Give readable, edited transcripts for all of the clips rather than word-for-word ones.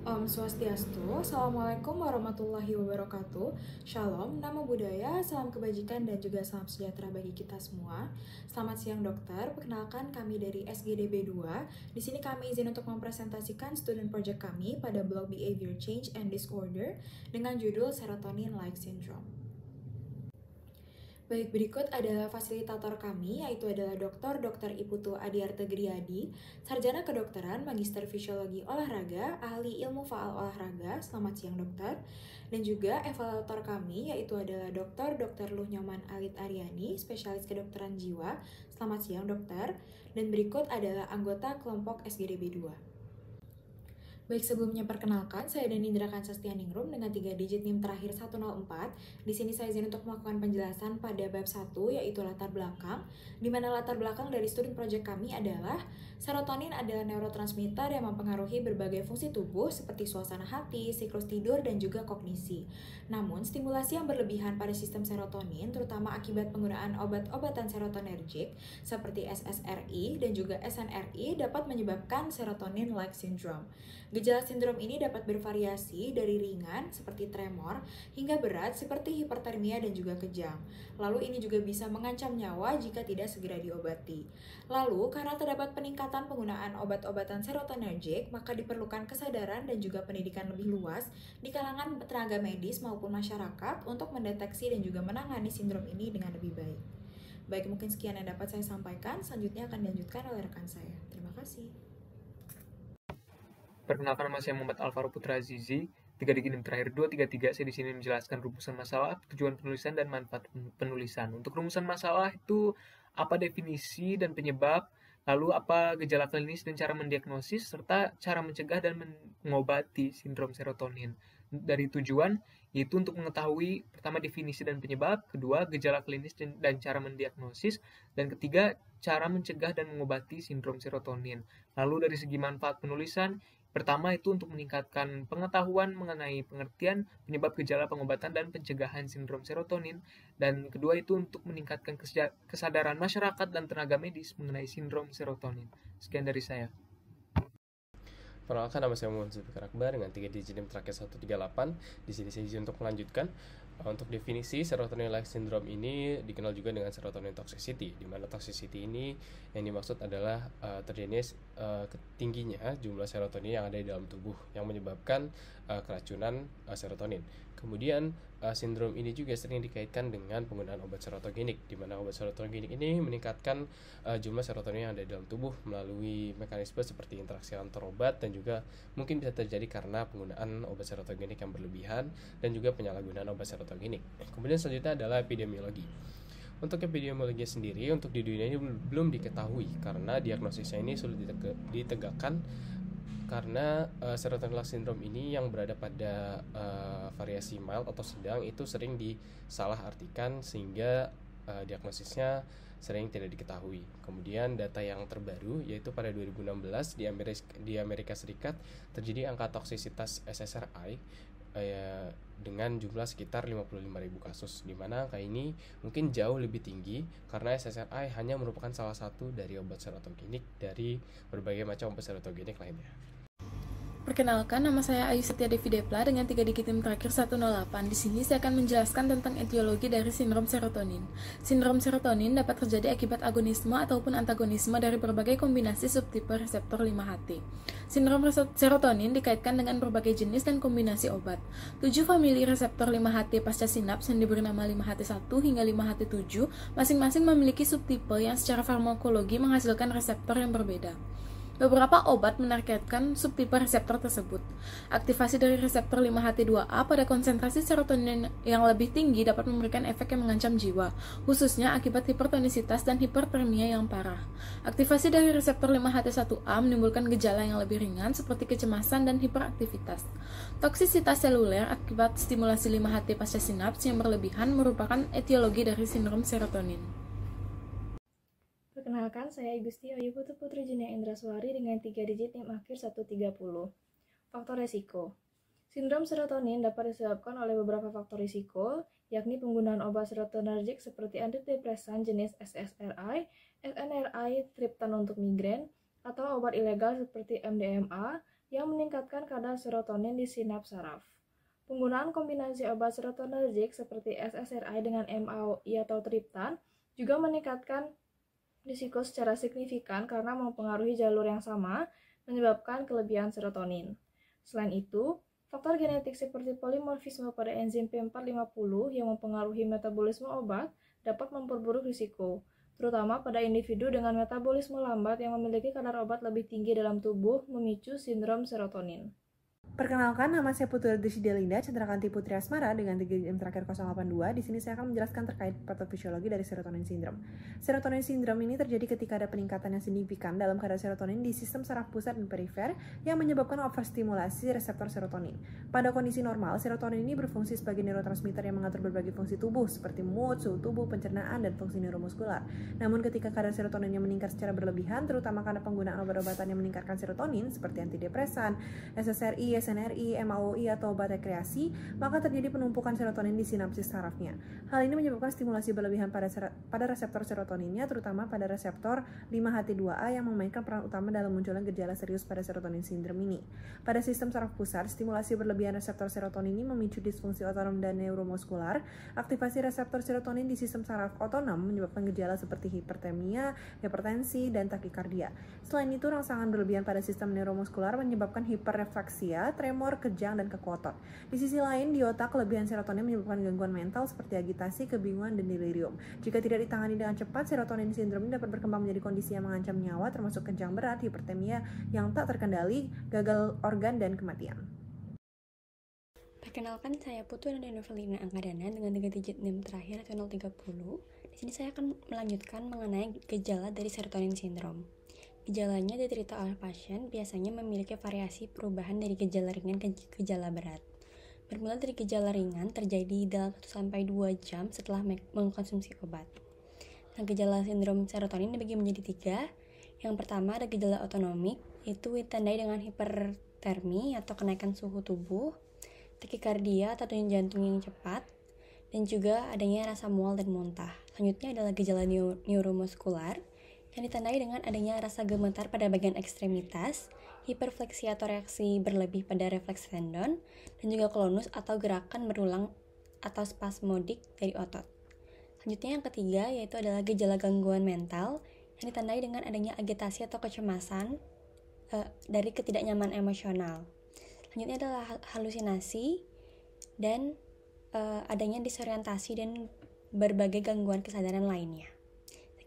Om Swastiastu, Assalamualaikum warahmatullahi wabarakatuh. Shalom, namo buddhaya, salam kebajikan dan juga salam sejahtera bagi kita semua. Selamat siang dokter, perkenalkan kami dari SGDB 2. Di sini kami izin untuk mempresentasikan student project kami pada blog Behavior Change and Disorder dengan judul Serotonin-like Syndrome. Baik, berikut adalah fasilitator kami, yaitu adalah Dr. Iputu Adiarta Griadi, Sarjana Kedokteran, Magister Fisiologi Olahraga, Ahli Ilmu Faal Olahraga. Selamat siang dokter. Dan juga evaluator kami, yaitu adalah Dr. Luh Nyoman Alit Aryani, Spesialis Kedokteran Jiwa. Selamat siang dokter. Dan berikut adalah anggota kelompok SGDB 2. Baik, sebelumnya perkenalkan, saya Danindra Kansastianingrum dengan 3 digit NIM terakhir 104. Di sini saya izin untuk melakukan penjelasan pada bab 1, yaitu latar belakang, di mana latar belakang dari student project kami adalah serotonin adalah neurotransmitter yang mempengaruhi berbagai fungsi tubuh seperti suasana hati, siklus tidur, dan juga kognisi. Namun, stimulasi yang berlebihan pada sistem serotonin, terutama akibat penggunaan obat-obatan serotonergic seperti SSRI dan juga SNRI dapat menyebabkan serotonin-like syndrome. Gejala sindrom ini dapat bervariasi dari ringan seperti tremor hingga berat seperti hipertermia dan juga kejang. Lalu ini juga bisa mengancam nyawa jika tidak segera diobati. Lalu karena terdapat peningkatan penggunaan obat-obatan serotonergic, maka diperlukan kesadaran dan juga pendidikan lebih luas di kalangan tenaga medis maupun masyarakat untuk mendeteksi dan juga menangani sindrom ini dengan lebih baik. Baik, mungkin sekian yang dapat saya sampaikan. Selanjutnya akan dilanjutkan oleh rekan saya. Terima kasih. Perkenalkan, nama saya Muhammad Alvaro Putra Azizi. 3 digit NIM terakhir 233. Saya di sini menjelaskan rumusan masalah, tujuan penulisan, dan manfaat penulisan. Untuk rumusan masalah itu apa definisi dan penyebab, lalu apa gejala klinis dan cara mendiagnosis, serta cara mencegah dan mengobati sindrom serotonin. Dari tujuan yaitu untuk mengetahui pertama definisi dan penyebab, kedua gejala klinis dan cara mendiagnosis, dan ketiga cara mencegah dan mengobati sindrom serotonin. Lalu dari segi manfaat penulisan, pertama itu untuk meningkatkan pengetahuan mengenai pengertian penyebab gejala pengobatan dan pencegahan sindrom serotonin, dan kedua itu untuk meningkatkan kesadaran masyarakat dan tenaga medis mengenai sindrom serotonin. Sekian dari saya. Perkenalkan, nama saya Muhammad Zulfikar Akbar dengan 3 digit NIM terakhir 138. Di sini saya izin untuk melanjutkan. Untuk definisi serotonin-like syndrome ini dikenal juga dengan serotonin toxicity, di mana toxicity ini yang dimaksud adalah terjadinya tingginya jumlah serotonin yang ada di dalam tubuh yang menyebabkan keracunan serotonin. Kemudian sindrom ini juga sering dikaitkan dengan penggunaan obat serotogenik, di mana obat serotogenik ini meningkatkan jumlah serotonin yang ada di dalam tubuh melalui mekanisme seperti interaksi antar obat, dan juga mungkin bisa terjadi karena penggunaan obat serotogenik yang berlebihan dan juga penyalahgunaan obat serotogenik. Kemudian selanjutnya adalah epidemiologi. Untuk epidemiologi sendiri, untuk di dunia ini belum diketahui karena diagnosisnya ini sulit ditegakkan, karena serotonin-like syndrome ini yang berada pada variasi mild atau sedang itu sering disalahartikan sehingga diagnosisnya sering tidak diketahui. Kemudian data yang terbaru yaitu pada 2016 di Amerika Serikat terjadi angka toksisitas SSRI dengan jumlah sekitar 55.000 kasus, di mana angka ini mungkin jauh lebih tinggi karena SSRI hanya merupakan salah satu dari obat serotogenik dari berbagai macam obat serotogenik lainnya. Perkenalkan, nama saya Ayu Setia Devi Depla dengan 3 digit NIM terakhir 108. Di sini saya akan menjelaskan tentang etiologi dari sindrom serotonin. Sindrom serotonin dapat terjadi akibat agonisme ataupun antagonisme dari berbagai kombinasi subtipe reseptor 5-HT. Sindrom serotonin dikaitkan dengan berbagai jenis dan kombinasi obat. 7 famili reseptor 5-HT pasca sinaps yang diberi nama 5-HT1 hingga 5-HT7 masing-masing memiliki subtipe yang secara farmakologi menghasilkan reseptor yang berbeda. Beberapa obat menargetkan subtipe reseptor tersebut. Aktivasi dari reseptor 5-HT2A pada konsentrasi serotonin yang lebih tinggi dapat memberikan efek yang mengancam jiwa, khususnya akibat hipertonisitas dan hipertermia yang parah. Aktivasi dari reseptor 5-HT1A menimbulkan gejala yang lebih ringan seperti kecemasan dan hiperaktivitas. Toksisitas seluler akibat stimulasi 5-HT pasca sinaps yang berlebihan merupakan etiologi dari sindrom serotonin. Perkenalkan, saya Igusti Ayu Putu Putri Junia Indraswari dengan 3 digit NIM akhir 130. Faktor resiko. Sindrom serotonin dapat disebabkan oleh beberapa faktor risiko, yakni penggunaan obat serotonergic seperti antidepresan jenis SSRI, SNRI, triptan untuk migrain, atau obat ilegal seperti MDMA, yang meningkatkan kadar serotonin di sinaps saraf. Penggunaan kombinasi obat serotonergic seperti SSRI dengan MAOI atau triptan juga meningkatkan risiko secara signifikan karena mempengaruhi jalur yang sama, menyebabkan kelebihan serotonin. Selain itu, faktor genetik seperti polimorfisme pada enzim P450 yang mempengaruhi metabolisme obat dapat memperburuk risiko, terutama pada individu dengan metabolisme lambat yang memiliki kadar obat lebih tinggi dalam tubuh memicu sindrom serotonin. Perkenalkan, nama saya Putri Delinda Chandrakanti Putri Asmara dengan TGM terakhir 082. Di sini saya akan menjelaskan terkait patofisiologi dari serotonin sindrom. Serotonin sindrom ini terjadi ketika ada peningkatan yang signifikan dalam kadar serotonin di sistem saraf pusat dan perifer yang menyebabkan overstimulasi reseptor serotonin. Pada kondisi normal, serotonin ini berfungsi sebagai neurotransmitter yang mengatur berbagai fungsi tubuh seperti mood, suhu tubuh, pencernaan, dan fungsi neuromuskular. Namun ketika kadar serotoninnya meningkat secara berlebihan, terutama karena penggunaan obat-obatan yang meningkatkan serotonin seperti antidepresan, SSRI, SNRI, MAOI, atau obat rekreasi, maka terjadi penumpukan serotonin di sinapsis sarafnya. Hal ini menyebabkan stimulasi berlebihan pada reseptor serotoninnya, terutama pada reseptor 5HT2A yang memainkan peran utama dalam munculnya gejala serius pada serotonin sindrom ini. Pada sistem saraf pusat, stimulasi berlebihan reseptor serotonin ini memicu disfungsi otonom dan neuromuskular. Aktivasi reseptor serotonin di sistem saraf otonom menyebabkan gejala seperti hipertemia, hipertensi, dan takikardia. Selain itu, rangsangan berlebihan pada sistem neuromuskular menyebabkan hiperrefleksia, tremor, kejang, dan kaku otot. Di sisi lain, di otak, kelebihan serotonin menyebabkan gangguan mental seperti agitasi, kebingungan, dan delirium. Jika tidak ditangani dengan cepat, serotonin sindrom ini dapat berkembang menjadi kondisi yang mengancam nyawa, termasuk kejang berat, hipertemia yang tak terkendali, gagal organ, dan kematian. Perkenalkan, saya Putu dan Novelina Angkadana dengan 3 digit NIM terakhir atau 030. Di sini saya akan melanjutkan mengenai gejala dari serotonin sindrom. Gejalanya diderita oleh pasien biasanya memiliki variasi perubahan dari gejala ringan ke gejala berat. Bermula dari gejala ringan terjadi dalam 1-2 jam setelah mengkonsumsi obat. Nah, gejala sindrom serotonin dibagi menjadi 3. Yang pertama ada gejala otonomik, yaitu ditandai dengan hipertermi atau kenaikan suhu tubuh, takikardia atau denyut jantung yang cepat, dan juga adanya rasa mual dan muntah. Selanjutnya adalah gejala neuromuskular, yang ditandai dengan adanya rasa gemetar pada bagian ekstremitas, hiperfleksi atau reaksi berlebih pada refleks tendon, dan juga klonus atau gerakan berulang atau spasmodik dari otot. Selanjutnya yang ketiga yaitu adalah gejala gangguan mental, yang ditandai dengan adanya agitasi atau kecemasan dari ketidaknyaman emosional. Selanjutnya adalah halusinasi dan adanya disorientasi dan berbagai gangguan kesadaran lainnya.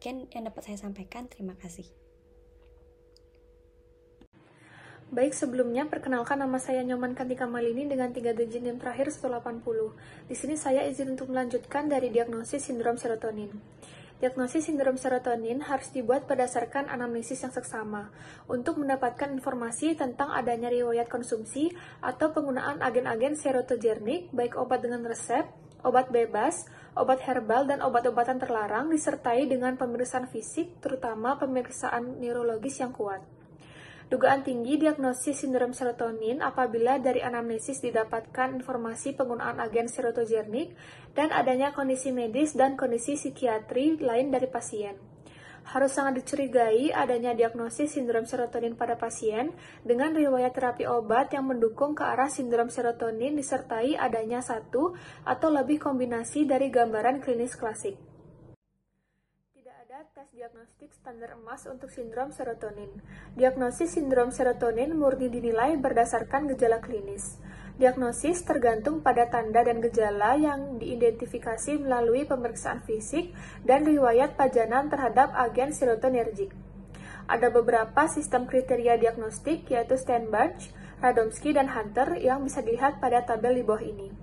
Sekian yang dapat saya sampaikan, terima kasih. Baik, sebelumnya perkenalkan nama saya Nyoman Kantika Malini dengan 3 digit NIM terakhir 180. Di sini saya izin untuk melanjutkan dari diagnosis sindrom serotonin. Diagnosis sindrom serotonin harus dibuat berdasarkan anamnesis yang seksama untuk mendapatkan informasi tentang adanya riwayat konsumsi atau penggunaan agen-agen serotogenik, baik obat dengan resep, obat bebas, obat herbal, dan obat-obatan terlarang disertai dengan pemeriksaan fisik, terutama pemeriksaan neurologis yang kuat. Dugaan tinggi diagnosis sindrom serotonin apabila dari anamnesis didapatkan informasi penggunaan agen serotogenik dan adanya kondisi medis dan kondisi psikiatri lain dari pasien. Harus sangat dicurigai adanya diagnosis sindrom serotonin pada pasien dengan riwayat terapi obat yang mendukung ke arah sindrom serotonin disertai adanya 1 atau lebih kombinasi dari gambaran klinis klasik. Tidak ada tes diagnostik standar emas untuk sindrom serotonin. Diagnosis sindrom serotonin murni dinilai berdasarkan gejala klinis. Diagnosis tergantung pada tanda dan gejala yang diidentifikasi melalui pemeriksaan fisik dan riwayat pajanan terhadap agen serotonergik. Ada beberapa sistem kriteria diagnostik yaitu Steinbach, Radomski, dan Hunter yang bisa dilihat pada tabel di bawah ini.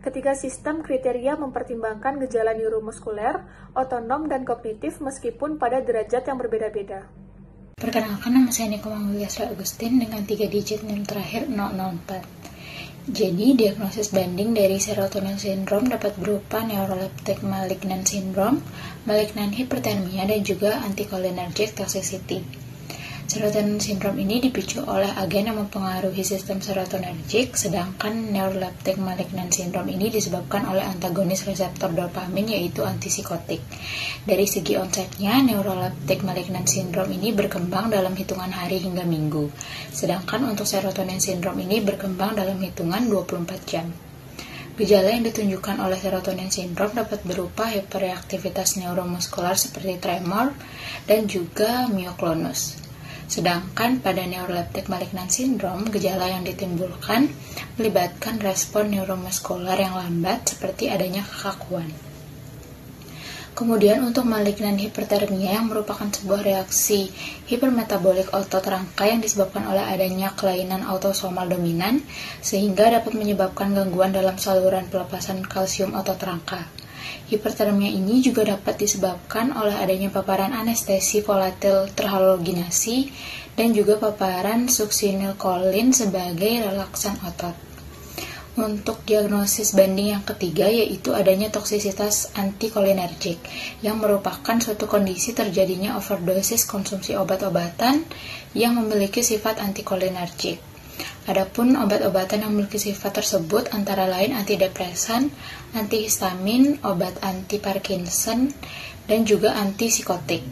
Ketiga sistem kriteria mempertimbangkan gejala neuromuskuler, otonom, dan kognitif meskipun pada derajat yang berbeda-beda. Perkenalkan, nama saya Niko Mangwiasra Agustin dengan 3 digit NIM terakhir 004. Jadi, diagnosis banding dari serotonin syndrome dapat berupa neuroleptic malignant syndrome, malignant hyperthermia, dan juga anticholinergic toxicity. Serotonin sindrom ini dipicu oleh agen yang mempengaruhi sistem serotonergik, sedangkan neuroleptic malignant syndrome ini disebabkan oleh antagonis reseptor dopamin yaitu antipsikotik. Dari segi onsetnya, neuroleptic malignant syndrome ini berkembang dalam hitungan hari hingga minggu, sedangkan untuk serotonin sindrom ini berkembang dalam hitungan 24 jam. Gejala yang ditunjukkan oleh serotonin sindrom dapat berupa hiperaktivitas neuromuskular seperti tremor dan juga myoklonus. Sedangkan pada neuroleptic malignant syndrome, gejala yang ditimbulkan melibatkan respon neuromuskular yang lambat seperti adanya kekakuan. Kemudian untuk malignant hipertermia yang merupakan sebuah reaksi hipermetabolik otot rangka yang disebabkan oleh adanya kelainan autosomal dominan sehingga dapat menyebabkan gangguan dalam saluran pelepasan kalsium otot rangka. Hipertermia ini juga dapat disebabkan oleh adanya paparan anestesi volatil terhaloginasi dan juga paparan suksinilkolin sebagai relaksan otot. Untuk diagnosis banding yang ketiga yaitu adanya toksisitas antikolinergik yang merupakan suatu kondisi terjadinya overdosis konsumsi obat-obatan yang memiliki sifat antikolinergik. Adapun obat-obatan yang memiliki sifat tersebut antara lain antidepresan, antihistamin, obat anti-Parkinson, dan juga antipsikotik.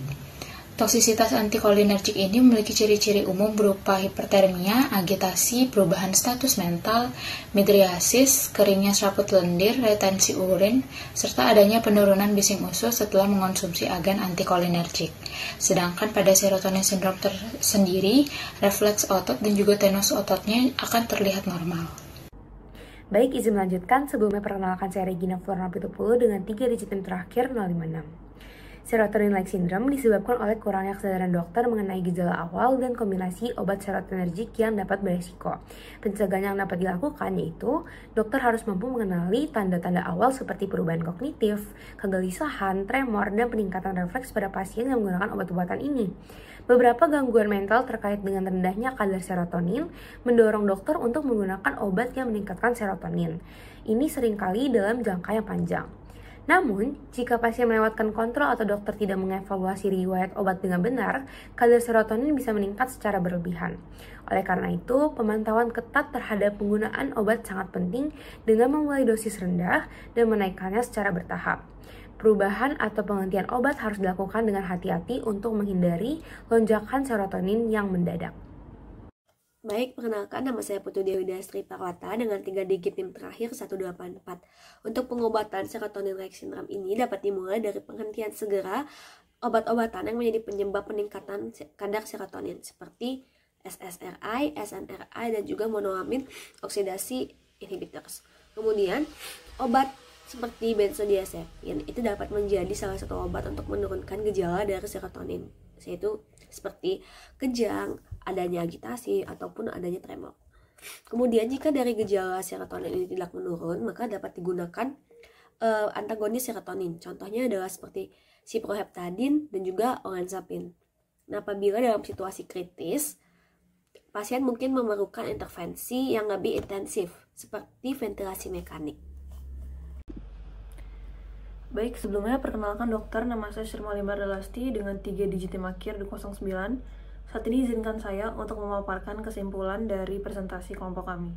Toksisitas antikolinergik ini memiliki ciri-ciri umum berupa hipertermia, agitasi, perubahan status mental, midriasis, keringnya serabut lendir, retensi urin, serta adanya penurunan bising usus setelah mengonsumsi agen antikolinergik. Sedangkan pada serotonin sindrom tersendiri, refleks otot dan juga tenus ototnya akan terlihat normal. Baik, izin melanjutkan. Sebelumnya perkenalkan saya Regina Florna Pitupulu dengan 3 digit NIM terakhir 056. Serotonin-like syndrome disebabkan oleh kurangnya kesadaran dokter mengenai gejala awal dan kombinasi obat serotonergik yang dapat beresiko. Pencegahan yang dapat dilakukan yaitu dokter harus mampu mengenali tanda-tanda awal seperti perubahan kognitif, kegelisahan, tremor, dan peningkatan refleks pada pasien yang menggunakan obat-obatan ini. Beberapa gangguan mental terkait dengan rendahnya kadar serotonin mendorong dokter untuk menggunakan obat yang meningkatkan serotonin. Ini seringkali dalam jangka yang panjang. Namun, jika pasien melewatkan kontrol atau dokter tidak mengevaluasi riwayat obat dengan benar, kadar serotonin bisa meningkat secara berlebihan. Oleh karena itu, pemantauan ketat terhadap penggunaan obat sangat penting dengan memulai dosis rendah dan menaikkannya secara bertahap. Perubahan atau penghentian obat harus dilakukan dengan hati-hati untuk menghindari lonjakan serotonin yang mendadak. Baik, perkenalkan nama saya Putu Dewi Dastri Parwata dengan 3 digit NIM terakhir 184. Untuk pengobatan serotonin-like syndrome ini dapat dimulai dari penghentian segera obat-obatan yang menjadi penyebab peningkatan kadar serotonin seperti SSRI, SNRI, dan juga monoamin oksidasi inhibitors. Kemudian, obat seperti benzodiazepin itu dapat menjadi salah satu obat untuk menurunkan gejala dari serotonin, yaitu seperti kejang, adanya agitasi, ataupun adanya tremor. Kemudian jika dari gejala serotonin ini tidak menurun, maka dapat digunakan antagonis serotonin. Contohnya adalah seperti ciproheptadin dan juga olanzapine. Nah, apabila dalam situasi kritis, pasien mungkin memerlukan intervensi yang lebih intensif, seperti ventilasi mekanik. Baik, sebelumnya perkenalkan dokter, nama saya Sirmalimar Dalasti dengan 3 digit NIM akhir 09. Saat ini izinkan saya untuk memaparkan kesimpulan dari presentasi kelompok kami.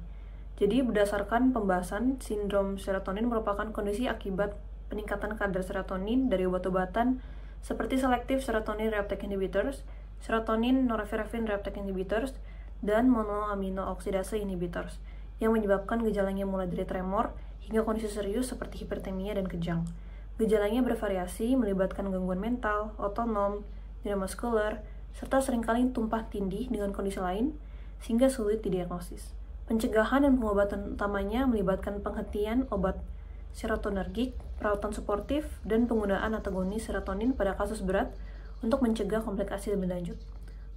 Jadi berdasarkan pembahasan, sindrom serotonin merupakan kondisi akibat peningkatan kadar serotonin dari obat-obatan seperti selective serotonin reuptake inhibitors, serotonin norepinephrine reuptake inhibitors, dan monoamino oksidase inhibitors yang menyebabkan gejalanya mulai dari tremor hingga kondisi serius seperti hipertermia dan kejang. Gejalanya bervariasi, melibatkan gangguan mental, otonom, neuromuskular, serta seringkali tumpah tindih dengan kondisi lain, sehingga sulit didiagnosis. Pencegahan dan pengobatan utamanya melibatkan penghentian obat serotonergik, perawatan suportif, dan penggunaan antagonis serotonin pada kasus berat untuk mencegah komplikasi lebih lanjut.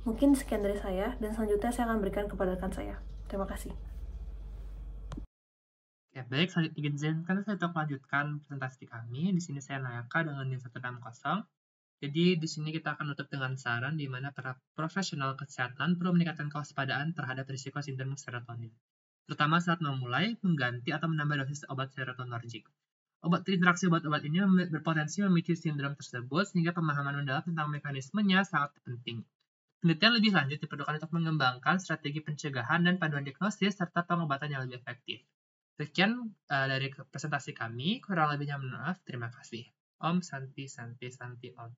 Mungkin sekian dari saya, dan selanjutnya saya akan berikan kepada rekan saya. Terima kasih. Ya, baik, selanjutnya izinkan saya untuk melanjutkan presentasi kami. Di sini saya Nayaka dengan NIM 160. Jadi di sini kita akan tutup dengan saran di mana para profesional kesehatan perlu meningkatkan kewaspadaan terhadap risiko sindrom serotonin, terutama saat memulai, mengganti, atau menambah dosis obat serotonergik. Interaksi obat-obat ini berpotensi memicu sindrom tersebut, sehingga pemahaman mendalam tentang mekanismenya sangat penting. Penelitian lebih lanjut diperlukan untuk mengembangkan strategi pencegahan dan panduan diagnosis serta pengobatan yang lebih efektif. Sekian dari presentasi kami, kurang lebihnya mohon maaf. Terima kasih. Om Santi Santi Santi Om.